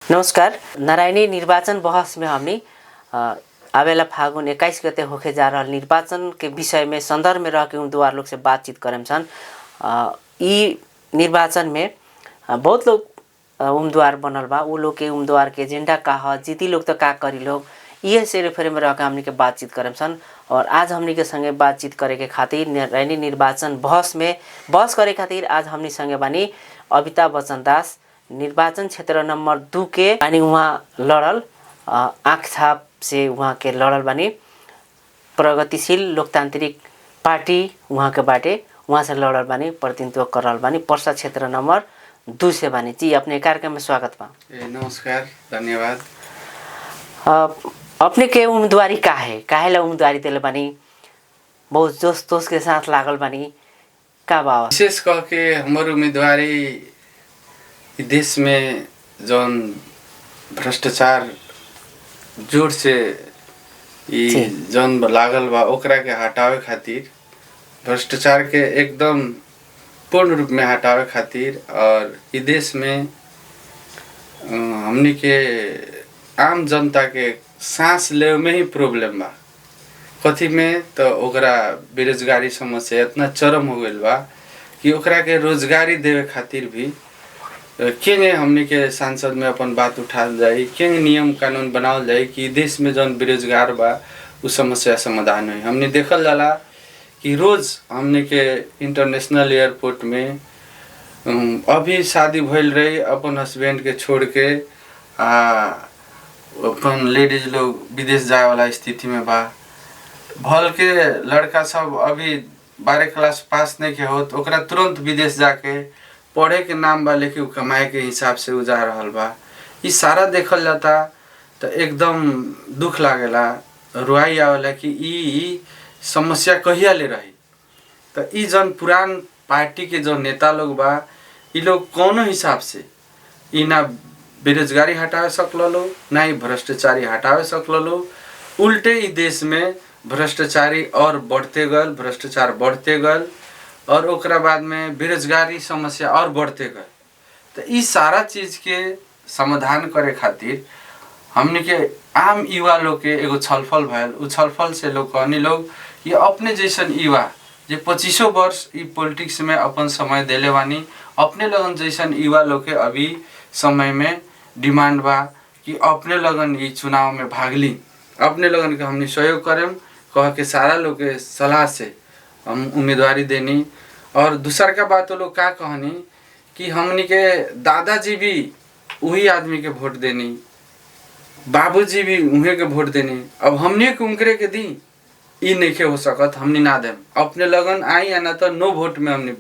नमस्कार। नारायणी निर्वाचन बहस में हमनी आवेला फागुन 21 गते होके जा रहा निर्वाचन के विषय में संदर्भ में रह के उम्मीदवार लोग से बातचीत करें सन। ई निर्वाचन में बहुत लोग उम्मीदवार बनल बा। वो लोग के उम्मीदवार के एजेंडा का है, जीती लोग तो का करी लोग, ये से फेरे में रह के हमनी के बातचीत करें सन। और आज हमनी के संगे बातचीत करे के खातिर नारायणी निर्वाचन बहस में बहस करे खातिर आज हमनी संगे बानी अमिताभ बच्चन दास, निर्वाचन क्षेत्र नंबर 2 के बानी। वहाँ लड़ल आँख छाप से वहाँ के लड़ल बानी। प्रगतिशील लोकतांत्रिक पार्टी वहाँ के बाटे, वहाँ से लड़ल बानी, प्रतिनिधित्व कर रहल बानी। पर्सा क्षेत्र नंबर 2 से बानी। जी अपने कार्यक्रम में स्वागत बा। नमस्कार, धन्यवाद। अपने के उम्मीदवारी काहेला उम्मीदवारी दिले बानी? बहुत जोश तोश के साथ लागल बानी का बा? विशेष कह के हमार उम्मीदवारी देश में जौन भ्रष्टाचार जोर से जौन लागल बा ओकरा के हटावे खातिर, भ्रष्टाचार के एकदम पूर्ण रूप में हटावे खातिर, और इस देश में हमनी के आम जनता के सांस ले में ही प्रॉब्लम बा। कथी में तो ओकरा बेरोजगारी समस्या इतना चरम हो गइल बा कि ओकरा के रोजगारी देवे खातिर भी केने हमनी के सांसद में अपन बात उठाल जाए, केने नियम कानून बनावल जाए कि देश में जौन बेरोजगार बा उस समस्या समाधान हुई। हमने देखल जाला कि रोज हमने के इंटरनेशनल एयरपोर्ट में अभी शादी भइल रही, अपन हस्बैंड के छोड़ के अपन लेडीज लोग विदेश जाए वाला स्थिति में बा। भल के लड़का सब अभी 12 क्लास पास नहीं के होत, ओकरा तुरंत विदेश जाके पढ़े के नाम बा लेकिन कमाए के हिसाब से उ जा रहल बा। ई सारा देखल जाता तो एकदम दुख लागेला, रुआई आवेला कि ई समस्या कहिया ले रही। तो ई जन पुरान पार्टी के जो नेता लोग बा, ई लोग कौनो हिसाब से ई ना बेरोजगारी हटावे सकलो, ना ही भ्रष्टाचारी हटावे सकलो। उल्टे ई देश में भ्रष्टाचारी और बढ़ते गल, भ्रष्टाचार बढ़ते गल, और ओकरा बाद में बेरोजगारी समस्या और बढ़ते गए। तो ई सारा चीज के समाधान करे खातिर हमने के आम युवा लोग के एगो छलफल भैल। उ छलफल से लोग कहनी लोग कि अपने जैसन युवा जे 25 वर्ष ई पॉलिटिक्स में अपन समय देले बानी, अपने लगन जैसन युवा लोग के अभी समय में डिमांड बा कि अपने लगन ई चुनाव में भाग ली, अपने लगन के हमने सहयोग करें कह के सारा लोग के सलाह से हम उम्मीदवारी देनी। और दूसर का बात वो लोग का कहनी कि हमनी के दादाजी भी वही आदमी के वोट देनी, बाबूजी भी उन्हें के वोट देनी, अब हमने के उनकरे के दी, ई नहीं के हो सकत, हमनी ना देम। अपने लगन आई या ना तो नो वोट में, हमने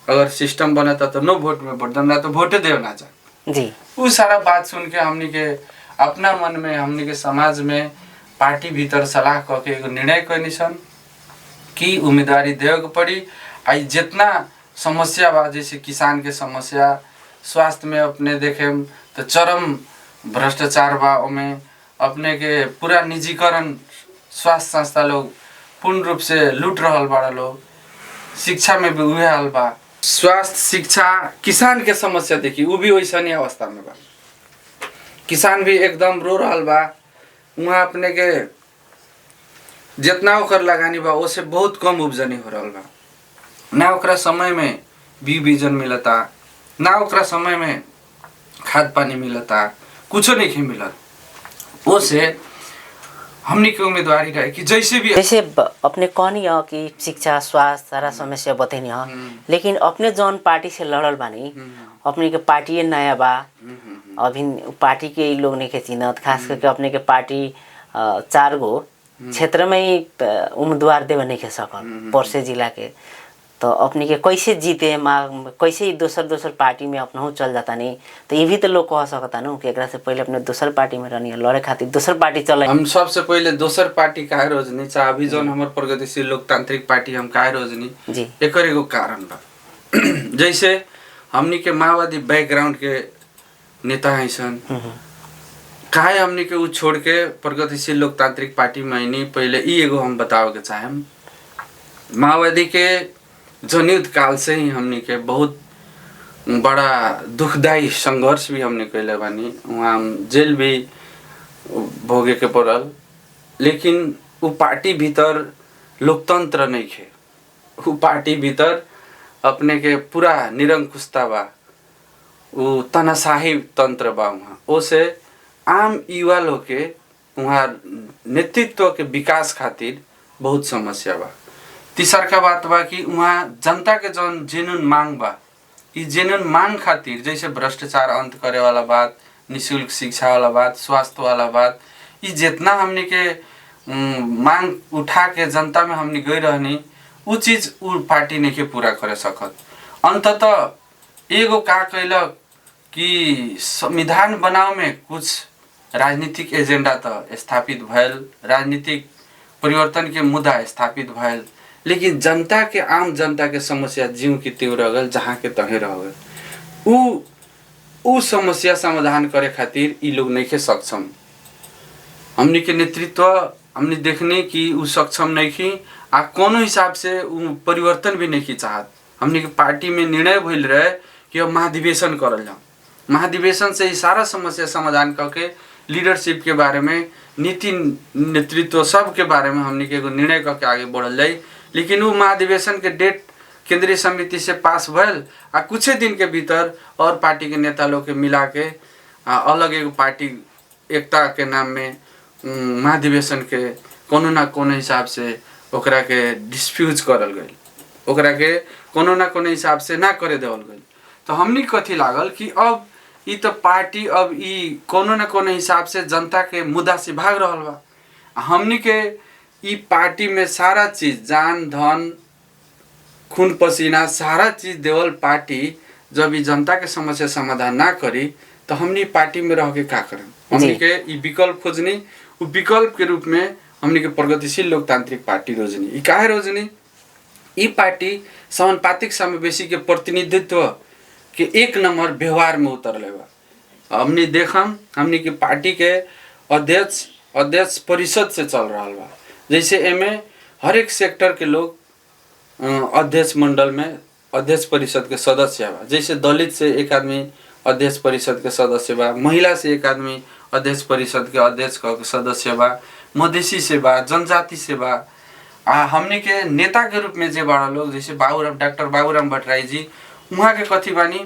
अगर सिस्टम बनता तो नो वोट में वोट देम, ना तो वोटे देव ना जा जी। वो सारा बात सुन के हमनी के अपना मन में, हमनी के समाज में पार्टी भीतर सलाह कह के एगो निर्णय करनी सन कि उम्मीदवारी देवे के पड़ी। आई जितना समस्या बा, जैसे किसान के समस्या, स्वास्थ्य में अपने देखे तो चरम भ्रष्टाचार बा, ओमें अपने के पूरा निजीकरण स्वास्थ्य संस्था लोग पूर्ण रूप से लूट रहल बा लोग। शिक्षा में भी उहे हाल बा, स्वास्थ्य शिक्षा, किसान के समस्या देखी वो भी वैसनी अवस्था में बा। किसान भी एकदम रो रहल बा, वहाँ अपने के जितना ओकर लगानी बा उससे बहुत कम उपजनी हो रहल बा। ना ओकरा समय में बीजन मिलता, ना ओकरा समय में खाद पानी मिलता, कुछो नहीं मिलत। ओसे हमनी के उम्मीदवारी रहे कि जैसे अपने कहनी है कि शिक्षा स्वास्थ्य सारा समस्या बतैनी है, लेकिन अपने जौन पार्टी से लड़ल बानी, अपने के पार्टी नया बा, अभी पार्टी के ई लोग नहीं के चिन्हत, खास करके अपने के पार्टी 4 गो क्षेत्र में ही उम्मीदवार देवे नहीं के सकल पर्से जिला के। तो अपने के कैसे जीते, कैसे दोसर पार्टी में अपना चल जाता नहीं, तो ये भी तो लोग कह सकता ना कि एकरा से पहले अपने दोसर पार्टी में रहनी लड़े खातिर दोसर पार्टी चले। हम सबसे पहले दोसर पार्टी काहे रोजनी, चाहे अभी जौन हमार प्रगतिशील लोकतांत्रिक पार्टी हम काहे रोजनी, एकर एगो कारण बा। जैसे हमनी के माओवादी बैकग्राउंड के नेता हैं सन, काहे हमनी के उ छोड़ के प्रगतिशील लोकतांत्रिक पार्टी में आईनी। पहले ई एगो हम बतावे के चाहेम, माओवादी के जनयुद्ध काल से ही हमनी के बहुत बड़ा दुखदायी संघर्ष भी हमने कैले बानी, वहाँ जेल भी भोगे के पड़ल। लेकिन उ पार्टी भीतर लोकतंत्र नहीं खे, उ पार्टी भीतर अपने के पूरा निरंकुशता बा, उ तनाशाही तंत्र बा। वहाँ ओसे आम युवा लोग के वहाँ नेतृत्व के विकास खातिर बहुत समस्या बा। तीसर का बात बा कि वहाँ जनता के जौन जेन्युइन मांग बा, ई जेन्युइन मांग खातिर जैसे भ्रष्टाचार अंत करे वाला बात, निःशुल्क शिक्षा वाला बात, स्वास्थ्य वाला बात, ई जितना हमने के मांग उठा के जनता में हमने गई रहनी, उ चीज उ पार्टी नहीं के पूरा करे सकत। अंततः एगो का कैलक कि संविधान बनाव में कुछ राजनीतिक एजेंडा तो स्थापित भयल, राजनीतिक परिवर्तन के मुद्दा स्थापित भयल, लेकिन जनता के आम जनता के समस्या जीव की त्यों रह गल, जहाँ के तहे रह गल। उ समस्या समाधान करे खातिर ई लोग नहीं के सक्षम। हमनी के नेतृत्व हमने देखने कि उ सक्षम नहीं की, आ कोनो हिसाब से उ परिवर्तन भी नहीं की चाहत। हमनी के पार्टी में निर्णय भइल रहे कि अब महाधिवेशन करल जाओ, महाधिवेशन से ही सारा समस्या समाधान करके लीडरशिप के बारे में, नीति नेतृत्व सब के बारे में हमनी के एगो निर्णय करके आगे बढ़ल जाए। लेकिन वो महाधिवेशन के डेट केंद्रीय समिति से पास भयल, आ कुछ दिन के भीतर और पार्टी के नेता लोग के मिला के अलग एगो पार्टी एकता के नाम में महाधिवेशन के कोनो ना कोनो हिसाब से ओकरा के डिस्फ्यूज करल गई, ओकरा के कोनो ना कोनो हिसाब से ना करे देवल गई। तो हमनी कथी लागल कि अब ई तो पार्टी अब ई कोनो ना कोनो हिसाब से जनता के मुद्दा से भाग रहल बा। हमनी के ई पार्टी में सारा चीज, जान धन खून पसीना सारा चीज देवल पार्टी जब ई जनता के समस्या समाधान ना करी तो हमनी पार्टी में रह के का करें। हमनी के ई विकल्प खोजनी, उ विकल्प के रूप में हमनी के प्रगतिशील लोकतांत्रिक पार्टी रोजनी। ई काहे रोजनी? ई पार्टी समानुपातिक समावेशी के प्रतिनिधित्व के एक नंबर व्यवहार में उतरले बा। हमनी देखम हमनी के पार्टी के अध्यक्ष परिषद से चल रहा बा, जैसे एमे हर एक सेक्टर के लोग अध्यक्ष मंडल में अध्यक्ष परिषद के सदस्य बा। जैसे दलित से एक आदमी अध्यक्ष परिषद के सदस्य बा, महिला से एक आदमी अध्यक्ष परिषद के अध्यक्ष के सदस्य बा, मधेसी से बा, जनजाति से बा। हमनी के नेता के रूप में जे बड़ा लोग जैसे डॉक्टर बाबूराम भट्टराई जी, वहाँ के कथी बानी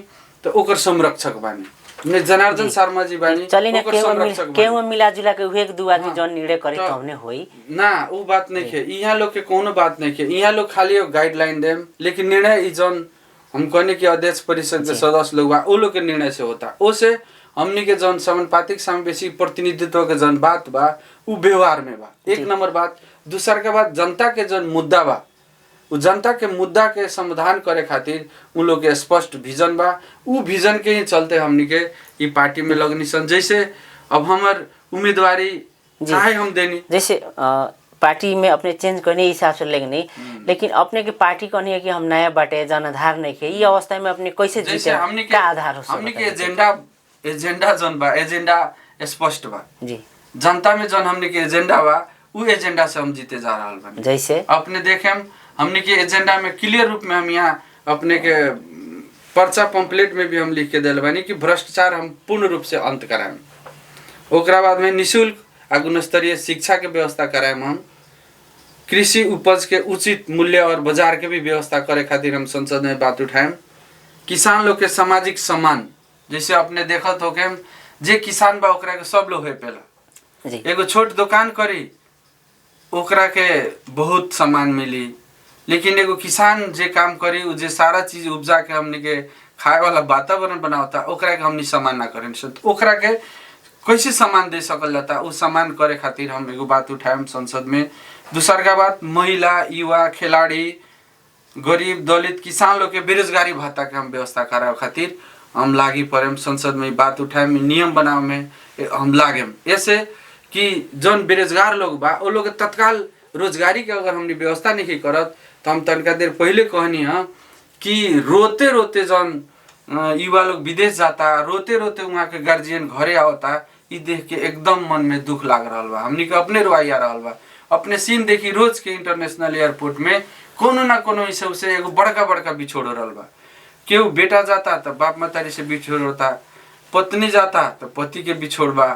तो ओकर संरक्षक बानी, हमने जनार्दन शर्मा जी बानी ओकर संरक्षक बानी। केहू मिला जुला के उहे दू आदमी जौन निर्णय करे तो हमने होई ना, उ बात नहीं है। यहाँ लोग के कोनो बात नहीं है, यहाँ लोग खाली गाइडलाइन देम, लेकिन निर्णय ई जौन हम कहने की अध्यक्ष परिषद के सदस्य लोग बा, उ लोग के निर्णय से होता। ओसे हमनी के जौन समानुपातिक समावेशी प्रतिनिधित्व के जौन बात बा उ व्यवहार में बा, एक नंबर बात। दूसर के बाद जनता के जौन मुद्दा बा, उ जनता के मुद्दा के समाधान करे खातिर उन लोग के स्पष्ट विजन बा। उ विजन के ही चलते हमनी के ई पार्टी में लगनी सन। जैसे अब हमार उम्मीदवारी चाहे हम देनी, जैसे पार्टी में अपने चेंज करने हिसाब से लेंगे, लेकिन अपने के पार्टी कहनी है कि हम नया बाटे जनाधार नहीं के, ये अवस्था में अपने कैसे जीते, क्या आधार हो? हमनी के एजेंडा जौन बा, एजेंडा स्पष्ट बा जी। जनता में जौन हमनी के एजेंडा बा, उ एजेंडा से हम जीते जा रहल बानी। जैसे अपने देखें हमने के एजेंडा में क्लियर रूप में हम यहाँ अपने के पर्चा पंपलेट में भी हम लिख के दिल बानी कि भ्रष्टाचार हम पूर्ण रूप से अंत कराएं। ओकरा बाद में निःशुल्क आ गुणस्तरीय शिक्षा के व्यवस्था कराएं, हम कृषि उपज के उचित मूल्य और बाजार के भी व्यवस्था करे खातिर हम संसद में बात उठाएं। किसान लोग के सामाजिक सम्मान, जैसे अपने देखत हो के जे किसान बा ओकरा के सब लोग है पहला, एगो छोट दुकान करी ओकरा के बहुत सम्मान मिली, लेकिन एगो किसान जे काम करी उ जे सारा चीज उपजा के हमनी के खाए वाला वातावरण बनावता, ओकरा के हमनी सम्मान ना करें तो ओकरा के कैसे सम्मान दे सकल जाता? उ सम्मान करे खातिर हम एगो बात उठाएम संसद में। दूसर का बात, महिला, युवा, खिलाड़ी, गरीब, दलित, किसान लोग के बेरोजगारी भत्ता के हम व्यवस्था करावे खातिर हम लागी पड़ेम, संसद में बात उठाएम, नियम बनावे में हम लागेम। ऐसे कि जौन बेरोजगार लोग बा वो लोग तत्काल रोजगारी के अगर हमने व्यवस्था नहीं करत तो हम तनका देर पहले कहनी है कि रोते रोते जौन युवा लोग विदेश जाता, रोते रोते वहाँ के गार्जियन घरे आवता, ई देख के एकदम मन में दुख लाग रहा बा। हमनी के अपने रुआई आ रहा बा, अपने सीन देखी रोज के इंटरनेशनल एयरपोर्ट में कोनो ना कोनो हिसाब से एगो बड़का बड़का बिछोड़ रहा बा केहू बेटा जाता तो बाप मतारी से बिछोड़ होता, पत्नी जाता तो पति के बिछोड़ बा।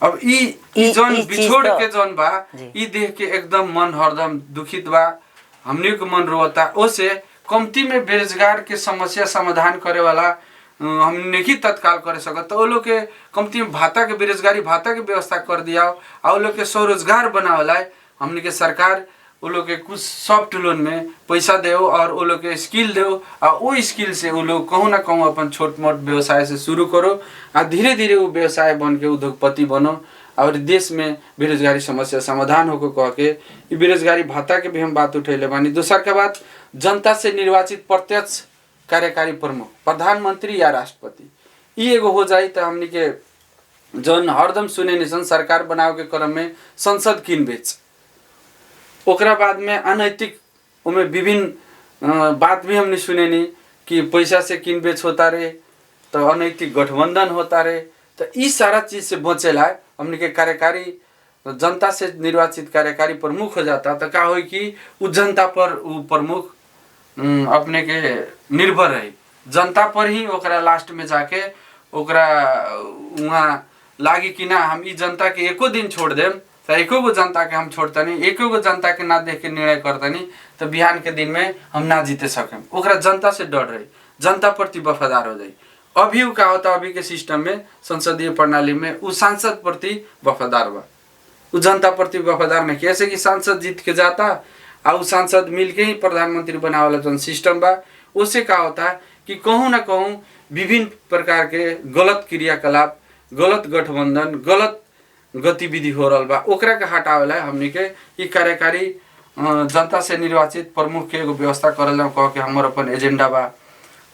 अब ई जौन बिछोड़ के जौन बा ई देख के एकदम मन हरदम दुखित बा, हमनी के मन रोता। ओसे कमती में बेरोजगार के समस्या समाधान करे वाला हमने ही तत्काल करे सकत, तो वो लोग के कमती में भाता के बेरोजगारी भाता के व्यवस्था कर दिया और वो लोग के स्वरोजगार बनावला हमने के सरकार वो लोग के कुछ सॉफ्ट लोन में पैसा दे और वो लोग के स्किल दे और वो स्किल से वो लोग कहूँ ना कहूँ अपन छोट मोट व्यवसाय से शुरू करो और धीरे धीरे वो व्यवसाय बन के उद्योगपति बनो और देश में बेरोजगारी समस्या समाधान होकर कह के बेरोजगारी भत्ता के भी हम बात उठैले बानी। दूसर के बात जनता से निर्वाचित प्रत्यक्ष कार्यकारी प्रमुख प्रधानमंत्री या राष्ट्रपति ये एगो हो जाए तो हमनी के जौन हरदम सुने निसन सरकार बनाव के क्रम में संसद किन बेच, ओकरा बाद में अनैतिक उनमें विभिन्न बात भी हमने सुने नहीं कि पैसा से किन बेच होता रहे तो अनैतिक गठबंधन होता रहे। तो इस सारा चीज से बचेला हमने के कार्यकारी जनता से निर्वाचित कार्यकारी प्रमुख हो जाता तो का हो कि उ जनता पर उ प्रमुख अपने के निर्भर रही, जनता पर ही ओकरा लास्ट में जाके ओकरा वहाँ लागी कि ना हम ई जनता के एको दिन छोड़ देम तो एको गो जनता के हम छोड़ता नहीं, एको गो जनता के ना देख के निर्णय करता नहीं तो बिहान के दिन में हम ना जीते सकें। ओकरा जनता से डर रही, जनता प्रति वफादार हो जाए। अभी का होता अभी के सिस्टम में संसदीय प्रणाली में उ सांसद प्रति वफादार बा, उ जनता प्रति वफादार नहीं। कैसे कि सांसद जीत के जाता और सांसद मिल के ही प्रधानमंत्री बनावाला जन सिस्टम बा, उससे का होता कि कहूँ ना कहूँ विभिन्न प्रकार के गलत क्रियाकलाप, गलत गठबंधन, गलत गतिविधि हो रहा बा, ओकरा के हटावेला हमनी के ई कार्यकारी जनता से निर्वाचित प्रमुख के एगो व्यवस्था करल जाऊ कह के हमर अपन एजेंडा बा।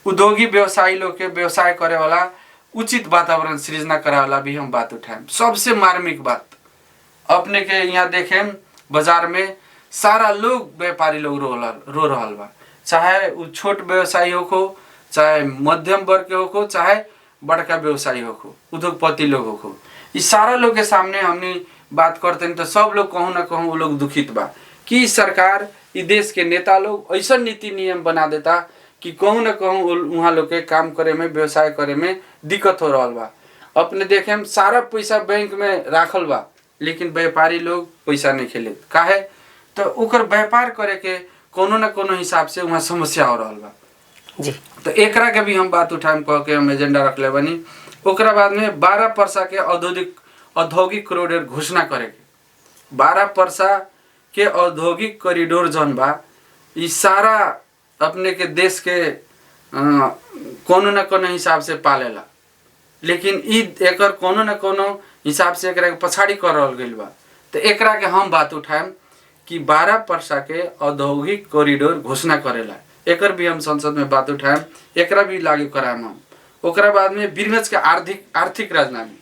उद्योगी व्यवसायी लोग के व्यवसाय करे वाला उचित वातावरण सृजना करावेला भी हम बात उठाएं। सबसे मार्मिक बात अपने के यहाँ देखें बाजार में सारा लोग व्यापारी लोग रो रहल बा, चाहे उ छोट व्यवसायी हो, चाहे मध्यम वर्ग के हो, चाहे बड़का व्यवसायी हो, उद्योगपति लोग हो, इस सारा लोग के सामने हमने बात करते हैं तो सब लोग कहूँ ना कहूँ वो लोग दुखित बा कि सरकार इस देश के नेता लोग ऐसा नीति नियम बना देता कि कहूँ ना कहूँ वहाँ लोग के काम करे में व्यवसाय करे में दिक्कत हो रहा बा। अपने देखें सारा पैसा बैंक में राखल बा लेकिन व्यापारी लोग पैसा नहीं खेले काहे तो ओकर व्यापार करे के कोनो ना कोनो हिसाब से वहाँ समस्या हो रहा बा जी। तो एकरा के भी हम बात उठाएम कह के हम एजेंडा रख ले बनी। ओकरा बाद में 12 परसा के औद्योगिक कॉरिडोर घोषणा करे के, 12 परसा के औद्योगिक कॉरिडोर जौन बा ई सारा अपने के देश के कोनो न कोनो हिसाब से पालेला, लेकिन ई एकर कोनो न कोनो हिसाब से एकरा के पछाड़ी कर रहल गइल बा। तो एकरा के हम बात उठाएम कि 12 परसा के औद्योगिक कॉरिडोर घोषणा करेला, एकर भी हम संसद में बात उठाएम, एकरा भी लागू कराएम हम। ओकरा बाद में वीरगंज के आर्थिक राजधानी,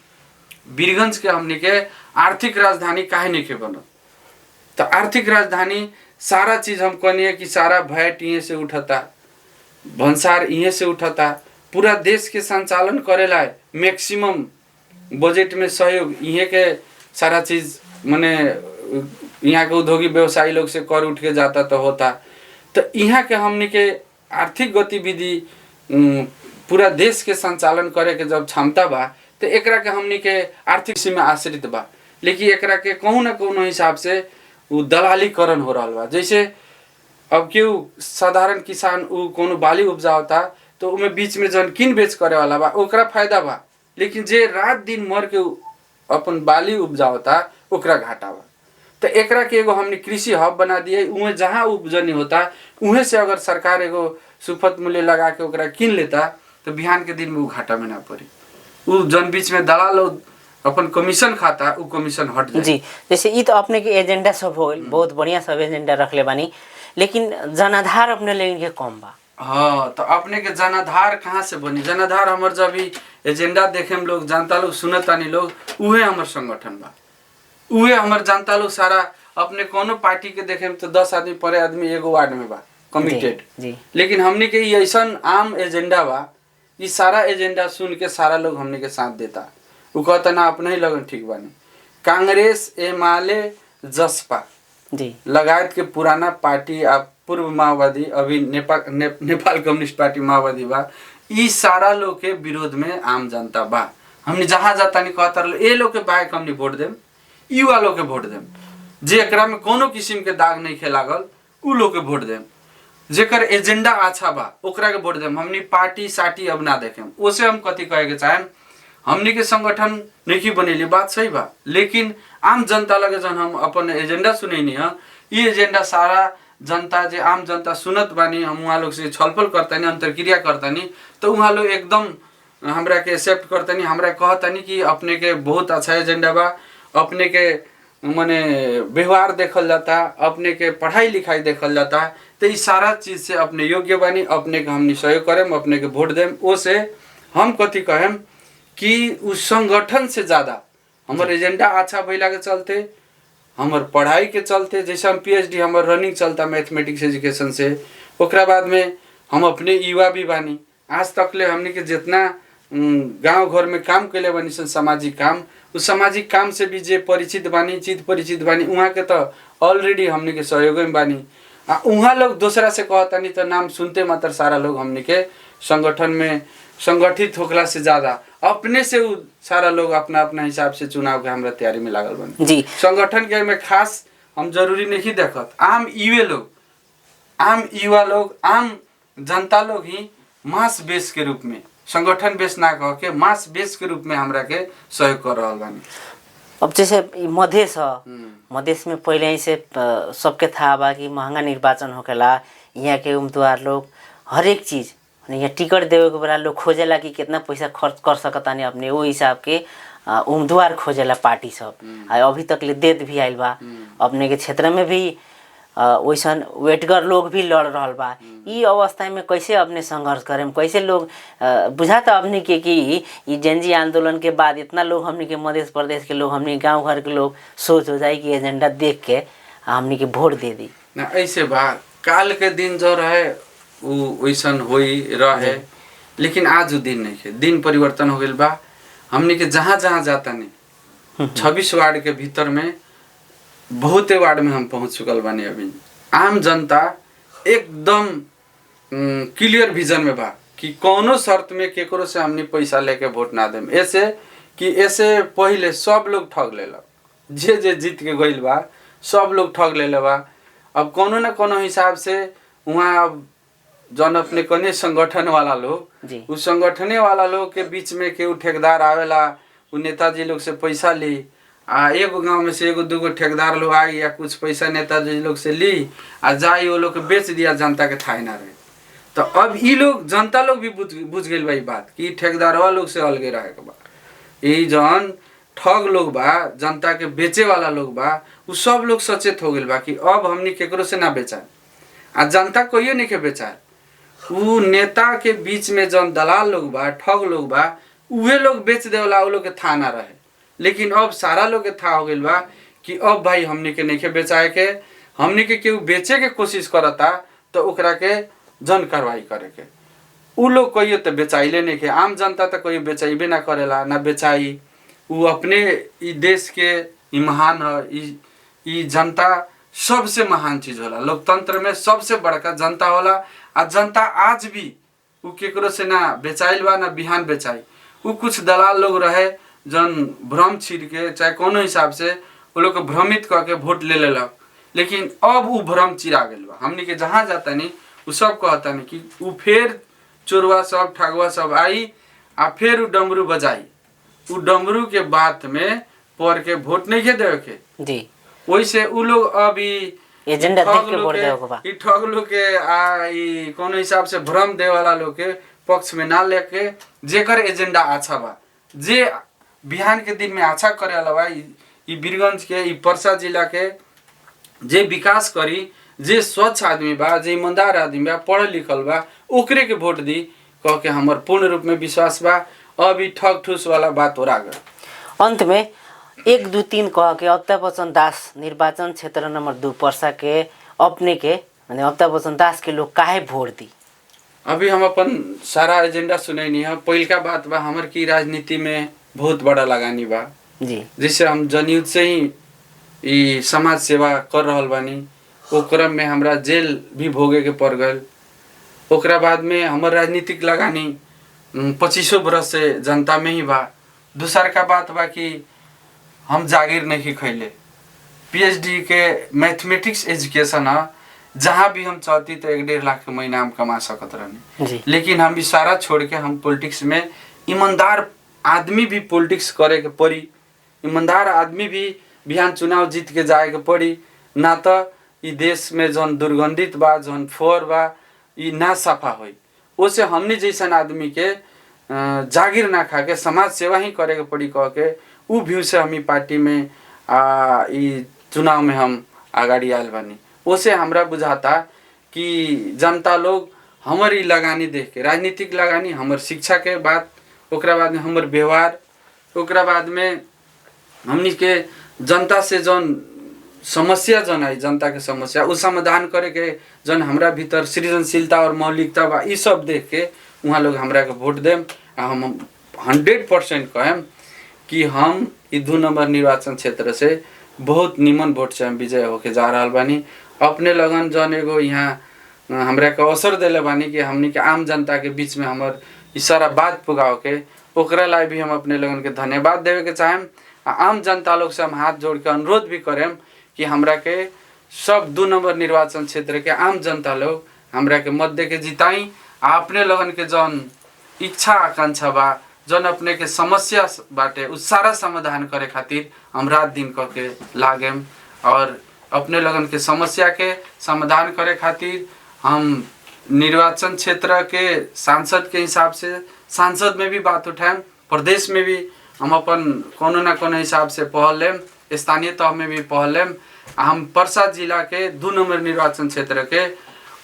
वीरगंज के हमने के आर्थिक राजधानी काहे नहीं के बनत, तो आर्थिक राजधानी सारा चीज हम कहनी कि सारा भैट यहीं से उठता, भंसार यहीं से उठता, पूरा देश के संचालन करेला मैक्सिमम बजट में सहयोग यहीं के सारा चीज माने यहाँ के उद्योगी व्यवसायी लोग से कर उठ के जाता तो होता। तो यहाँ के हमने के आर्थिक गतिविधि पूरा देश के संचालन करे के जब क्षमता बा तो एकरा के हमनी के आर्थिक कृषि में आश्रित बा, लेकिन एकरा के कहूँ ना कहूँ हिसाब से उ दलालीकरण हो रहा बा। जैसे अब केहू साधारण किसान उ कोनो बाली उपजावता तो उमें बीच में जन किन बेच करे वाला बा ओकरा फायदा बा, लेकिन जे रात दिन मर के अपन बाली उपजावता ओकरा घाटा बा। तो एकरा के एगो हमने कृषि हब बना दिए, उहे जहाँ उपजनी होता उहे से अगर सरकार एगो सुपथ मूल्य लगा के ओकरा किन लेता तो बिहान के दिन में वो घाटा में ना पड़ी। उ जन बीच में दलाल अपन कमीशन खाता उ कमीशन हट जाए। जी, जैसे ये तो अपने के एजेंडा सब हो गई, बहुत बढ़िया सब एजेंडा रख ले बानी, लेकिन जनाधार अपने लेके कम बा। हाँ, तो अपने के जनाधार कहाँ से बनी? जनाधार हमार जब भी एजेंडा देखे हम लोग जानता लोग सुनतानी लोग उहे हमार संगठन बा, उहे हमार जानता लोग सारा अपने कोनो पार्टी के देखे तो 10 आदमी पर आदमी एगो वार्ड में बा कमिटेड, लेकिन हमने के ऐसा आम एजेंडा बा, ये सारा एजेंडा सुन के सारा लोग हमने के साथ देता। वो कहता ना अपने ही लगन ठीक बानी, कांग्रेस एमाले जसपा जी लगायत के पुराना पार्टी आप पूर्व माओवादी अभी नेपाल कम्युनिस्ट पार्टी माओवादी बा, ई सारा लोग के विरोध में आम जनता बा। हमने जहाँ जाता नहीं कहता ये लोग के बाइक हमने वोट देम, युवा लोग के वोट देम, जेकरा में कोनो किस्म के दाग नहीं खेलागल उ लोग के वोट देम, जेकर एजेंडा अच्छा बा ओकरा के वोट देम। हमनी पार्टी साटी अब ना देखेम। उसे हम कथी कहे के चाहेम, हमनी के संगठन नहीं बनेली, बात सही बा, लेकिन आम जनता लगे जन हम अपन एजेंडा सुनैनी है, ये एजेंडा सारा जनता जे आम जनता सुनत बानी, हम वहाँ लोग से छलफल करतानी, अंतरक्रिया करतानी, तो वहाँ लोग एकदम हमरा के एक्सेप्ट करतानी, हमरा कहतानी कि अपने के बहुत अच्छा एजेंडा बा, अपने के मने व्यवहार देखल जाता, अपने के पढ़ाई लिखाई देखल जाता, तो ये सारा चीज से अपने योग्य बानी, अपने के हमनी सहयोग करेम, अपने के वोट देम। ओसे हम कथी कहेम कि उस संगठन से ज़्यादा हमारे एजेंडा अच्छा भैला के चलते, हमार पढ़ाई के चलते, जैसे हम PhD हमार रनिंग चलता मैथमेटिक्स एजुकेशन से, ओकरा बाद में हम अपने युवा भी बानी। आज तक ले हमने के जितना गांव घर में काम कैले बानी सन सामाजिक काम, उस सामाजिक काम से भी जे परिचित बानी, चित परिचित बानी, वहाँ के तो ऑलरेडी हमने के सहयोग में बानी। वहाँ लोग दूसरा से कहता नहीं तो नाम सुनते मात्र सारा लोग हमने के संगठन में संगठित होखला से ज़्यादा अपने से सारा लोग अपना अपना हिसाब से चुनाव के हमरा तैयारी में लागल बने जी। संगठन के में खास हम जरूरी नहीं देखत, आम युवा लोग, आम युवा लोग, आम जनता लोग ही मास बेस के रूप में, संगठन बेस ना कह के मास बेस के रूप में हमरा के सहयोग कर रहा बानी। अब जैसे मधेश मधेश में पहले ही से सबके था बा कि महंगा निर्वाचन होकेला, यहाँ के उम्मीदवार लोग हर एक चीज़ यहाँ टिकट देवे के बेला लोग खोजेला कि कितना पैसा खर्च कर सकतानी अपने, वो हिसाब के उम्मीदवार खोजेला पार्टी सब। अभी तक ले देत भी आइल बा, अपने के क्षेत्र में भी वैसन वेटगर लोग भी लड़ रहा बा। ई अवस्था में कैसे अपने संघर्ष करें, कैसे लोग बुझाता अपने के कि ये जनजी आंदोलन के बाद इतना लोग हमने के मध्य प्रदेश के लोग, हमने गांव घर के लोग सोच हो जाए कि एजेंडा देख के हमने के वोट दे दी ना। ऐसे बा काल के दिन जो रहे वो वैसन होई रहे, लेकिन आज वो दिन नहीं है, दिन परिवर्तन हो गया बा। हमने के जहाँ जहाँ जाता नहीं 26 वार्ड के भीतर में बहुते वार्ड में हम पहुँच चुकल बानी। अभी आम जनता एकदम क्लियर विजन में बा कि कौनो शर्त में केकरो से हमने पैसा लेके वोट ना देम। ऐसे कि ऐसे पहले सब लोग ठग लेला, जे जीत के गइल बा सब लोग ठग लेले बा। अब कोनो न कोनो हिसाब से वहाँ अब जन अपने कने संगठन वाला लोग, उस संगठने वाला लोग के बीच में केहू ठेकेदार आवेला, उ नेताजी लोग से पैसा ली, एगो गांव में से एगो दूगो ठेकेदार लोग आई या कुछ पैसा नेताजी लोग से ली आ जाई वो लोग के बेच दिया, जनता के थाई ना रहे। तो अब ई लोग जनता लोग भी बुझ गई बा बात कि ठेकेदारवा लोग से अलगे रहे के बा। ई जन ठग लोग बा, जनता के बेचे वाला लोग बा, उ सब लोग सचेत हो गए बा कि अब हमनी केकरो से ना बेचा, आ जनता कोई नहीं के बेचा। उ नेता के बीच में जन दलाल लोग बा, ठग लोग बा, उहे लोग बेच देवला, उ लोग के था ना रहे। लेकिन अब सारा लोग के था हो गइल बा कि अब भाई हमनी के नहीं के बेचाए के, हमनी के केहू बेचे के कोशिश करता तो ओकरा के जन कार्रवाई करे के। उ लोग कहियो तो बेचाइले नहीं के, आम जनता तो कहियो बेचाइबे ना करेला, ना बेचाई। उ अपने ई देश के ई महान है, ई जनता सबसे महान चीज होला। लोकतंत्र में सबसे बड़का जनता होला, आ जनता आज भी उ केकरो से ना बेचाइल बा, ना बिहान बेचाई। उ कुछ दलाल लोग रहे जन भ्रम छीड़ के चाहे कोनो हिसाब से वो लोग को भ्रमित करके वोट ले लेलक, लेकिन अब उ भ्रम चिरा गइल बा। हमनी के जहाँ जाता नहीं उ सब कहता नहीं कि उ फिर चोरवा सब ठगवा सब आई आ फिर उ डमरू बजाई, उ डमरू के बात में पढ़ के वोट नहीं के देवे के जी। वैसे उ लोग अभी एजेंडा देख के वोट देवे के बा। ई ठग लोग के ई कोनो हिसाब से भ्रम दे वाला लोग के पक्ष में ना लेके जेकर एजेंडा अच्छा बा, जे बिहान के दिन में अच्छा करे वाला बा, ई वीरगंज के ई परसा जिला के जे विकास करी, जे स्वच्छ आदमी बा, जे ईमानदार आदमी बा, पढ़ल लिखल बा, ओकरे के वोट दी कह के हमर पूर्ण रूप में विश्वास बा। अब ई ठग ठूस वाला बात हो गया। अंत में 1, 2, 3 कह के अमिताभ बच्चन दास निर्वाचन क्षेत्र नंबर 2 परसा के अपने के माने अमिताभ बच्चन दास के लोग काहे वोट दी? अभी हम अपन सारा एजेंडा सुनैनी है। पहिलका बात बा हमर की राजनीति में बहुत बड़ा लगानी बा जी, जिससे हम जनयुद्ध से ही ई समाज सेवा कर रहल बानी। वो क्रम में हमरा जेल भी भोगे के पड़ गए। ओकरा बाद में हमर राजनीतिक लगानी 25 बरस से जनता में ही बा। दूसर का बात बा कि हम जागीर नहीं खैले। PhD के मैथमेटिक्स एजुकेशन है, जहाँ भी हम चाहती तो 1.5 लाख के महीना हम कमा सकत रहने। लेकिन हम इशारा छोड़ के हम पॉलिटिक्स में, ईमानदार आदमी भी पॉलिटिक्स करे के पड़ी, ईमानदार आदमी भी बिहान चुनाव जीत के जाए के पड़ी। ना तो ई देश में जौन दुर्गंधित बा, जौन फोर बा, ई ना सफा होई। ओसे हमने जैसन आदमी के जागीर ना खा के समाज सेवा ही करे के पड़ी कह के उ व्यू से हम पार्टी में ई चुनाव में हम आगाड़ी आयल बानी। ओसे हमरा बुझाता कि जनता लोग हमर ई लगानी देख के, राजनीतिक लगानी, हमर शिक्षा के बात, ओकरा बाद में हमर व्यवहार, ओकरा बाद में हमनी के जनता से जौन समस्या जौन आई, जनता के समस्या उ समाधान करे के जौन हमरा भीतर सृजनशीलता और मौलिकता बा, ई सब देख के वहाँ लोग हमरा के वोट देम। हम 100% कहें कि हम ई 2 नंबर निर्वाचन क्षेत्र से बहुत निमन वोट से हम विजय होके जा रहा बानी। अपने लगन जौन एगो यहाँ हमरा के अवसर देले बानी कि हमनी के आम जनता के बीच में हमर ई सारा बात पुगाव के, ओकरा लाई भी हम अपने लगन के धन्यवाद देवे के चाहेम। आम जनता लोग से हम हाथ जोड़ के अनुरोध भी करें कि हमरा के सब 2 नंबर निर्वाचन क्षेत्र के आम जनता लोग हमरा के मत दे के जिताई। अपने लगन के जौन इच्छा आकांक्षा बा, जौन अपने के समस्या बाटे, उस सारा समाधान करे खातिर हम रात दिन कह के लागेम। और अपने लगन के समस्या के समाधान करे खातिर हम निर्वाचन क्षेत्र के सांसद के हिसाब से सांसद में भी बात उठाएं, प्रदेश में भी हम अपन कोनो ना कोनो हिसाब से पहल लेम, स्थानीय तह में भी पहल लेम। हम पर्सा जिला के 2 नंबर निर्वाचन क्षेत्र के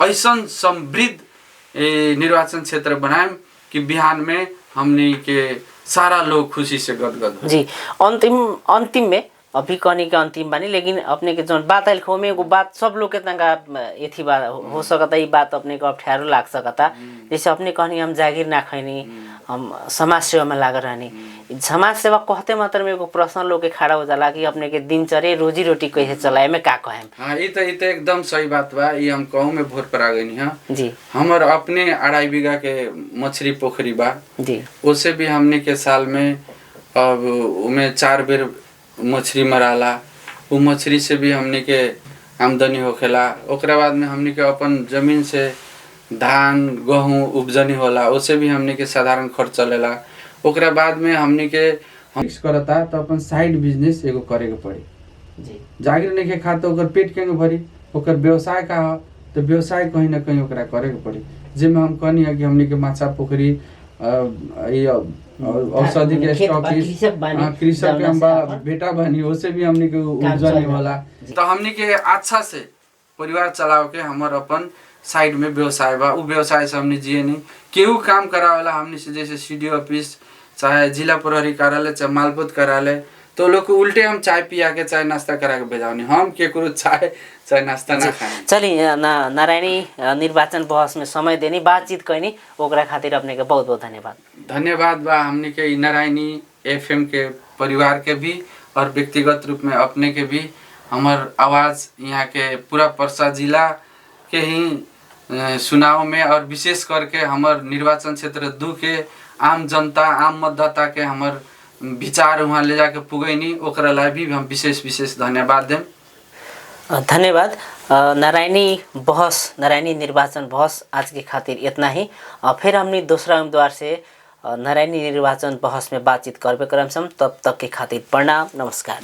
ऐसा समृद्ध निर्वाचन क्षेत्र बनाएं कि बिहान में हमने के सारा लोग खुशी से गदगद हो। जी अंतिम में अभी कहने के अंतिम बानी, लेकिन अपने के जो बात आयल खो में एगो बात सब लोग के तंगा एथी बात हो सकता, ये बात अपने को अप्ठ्यारो लाग सकता। जैसे अपने कहनी हम जागीर ना खैनी, हम समाज सेवा में लाग रहनी। समाज सेवा कहते मात्र में एगो प्रश्न लोग के खड़ा हो जाला कि अपने के दिनचर्या रोजी रोटी कैसे चलाए में का कहें। हाँ, ये तो एकदम सही बात बा। ये हम कहूँ में भोर पर आ गई है जी। हमर अपने 2.5 बीघा के मछली पोखरी बा जी। उसे भी हमने के साल में अब उमें 4 बेर मछली मराला। वो मछली से भी हमने के आमदनी होखेला। ओकरा बाद में हमने के अपन जमीन से धान गेहूँ उपजनी होला, उसे भी हमने के साधारण खर्च चलेला। ओकरा बाद में हमने के फिक्स करता तो अपन साइड बिजनेस एगो करे के पड़ी जी। जागीर नहीं के खा तो ओकर पेट केंगे भरी, ओकर व्यवसाय का हो तो व्यवसाय कहीं ना कहीं ओकरा करे के पड़ी। जिसमें हम कहनी है कि हमने के माछा पोखरी औषधि के स्टॉक कृषक हम बेटा बनी, उसे भी हमने के उपजनी होला। तो हमने के अच्छा से परिवार चलाओ के हमर अपन साइड में व्यवसाय बा। उ व्यवसाय से हमने जिए नहीं केहू काम करावेला हमने से, जैसे CDO ऑफिस चाहे जिला प्रहरी कार्यालय चाहे मालपोत कार्यालय, तो लोग को उल्टे हम चाय पिया के चाहे नाश्ता करा के भेजाओनी, हम केकरो चाहे नाश्ता ना खाए। चलिए नारायणी निर्वाचन बहस में समय देनी बातचीत कैनी, ओकरा खातिर अपने के बहुत बहुत धन्यवाद। धन्यवाद बा हमने के नारायणी FM के परिवार के भी और व्यक्तिगत रूप में अपने के भी। हमार आवाज़ यहाँ के पूरा पर्सा जिला के ही चुनाव में और विशेष करके हमार निर्वाचन क्षेत्र 2 के आम जनता आम मतदाता के हमार विचार वहाँ ले जाके पुगैनी, ओकरा ला भी हम विशेष धन्यवाद देम। धन्यवाद। नारायणी निर्वाचन बहस आज के खातिर इतना ही। फिर हमने दूसरा उम्मीदवार से नारायणी निर्वाचन बहस में बातचीत करबे करम। तब तक के खातिर प्रणाम, नमस्कार।